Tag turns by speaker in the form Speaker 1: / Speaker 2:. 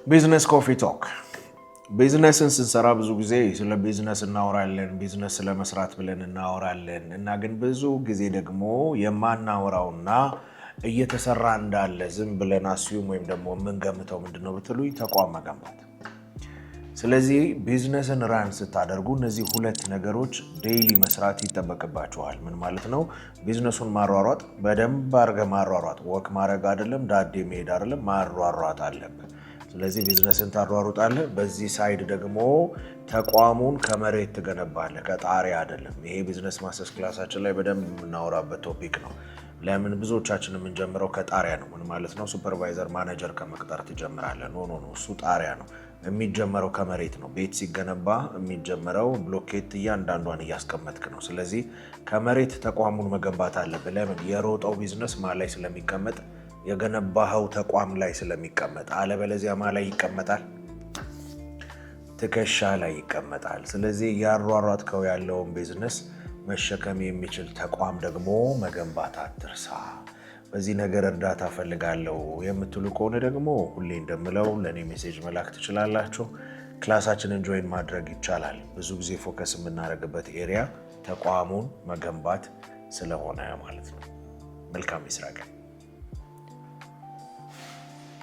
Speaker 1: ቢዝነስ ኮፊ ቶክ ቢዝነስን ስንሰራ ብዙ ጊዜ ስለ ቢዝነስ እናወራለን፣ ቢዝነስ ስለመስራት ብለን እናወራለን እና ግን ብዙ ጊዜ ደግሞ የማናወራውና እየተሰራ እንዳለ ዝም ብለን አስዩም ወይም ደግሞ የምንገምተው ምንድነው ብትሉኝ ተቋም መገንባት። ስለዚህ ቢዝነስን ራን ስታደርጉ እነዚህ ሁለት ነገሮች ዴይሊ መስራት ይጠበቅባቸዋል። ምን ማለት ነው? ቢዝነሱን ማሯሯጥ፣ በደንብ አድርገህ ማሯሯጥ፣ ወክ ማድረግ አይደለም፣ ዳዴ መሄድ አይደለም፣ ማሯሯጥ አለብህ። ስለዚህ ቢዝነስን ታሯሩጣለህ። በዚህ ሳይድ ደግሞ ተቋሙን ከመሬት ትገነባለህ፣ ከጣሪያ አይደለም። ይሄ ቢዝነስ ማስተርስ ክላሳችን ላይ በደንብ የምናወራበት ቶፒክ ነው። ለምን ብዙዎቻችን የምንጀምረው ከጣሪያ ነው። ምን ማለት ነው? ሱፐርቫይዘር ማኔጀር ከመቅጠር ትጀምራለህ። ኖ እሱ ጣሪያ ነው። የሚጀመረው ከመሬት ነው። ቤት ሲገነባ የሚጀመረው ብሎኬት እያንዳንዷን እያስቀመጥክ ነው። ስለዚህ ከመሬት ተቋሙን መገንባት አለብህ። ለምን? የሮጠው ቢዝነስ ማ ላይ ስለሚቀመጥ፣ የገነባኸው ተቋም ላይ ስለሚቀመጥ። አለበለዚያ ማ ላይ ይቀመጣል? ትከሻ ላይ ይቀመጣል። ስለዚህ ያሯሯጥከው ያለውን ቢዝነስ መሸከም የሚችል ተቋም ደግሞ መገንባት አትርሳ። በዚህ ነገር እርዳታ ፈልጋለሁ የምትሉ ከሆነ ደግሞ ሁሌ እንደምለው ለእኔ ሜሴጅ መላክ ትችላላችሁ። ክላሳችንን ጆይን ማድረግ ይቻላል። ብዙ ጊዜ ፎከስ የምናደርግበት ኤሪያ ተቋሙን መገንባት ስለሆነ ማለት ነው። መልካም ይስራ ቀን።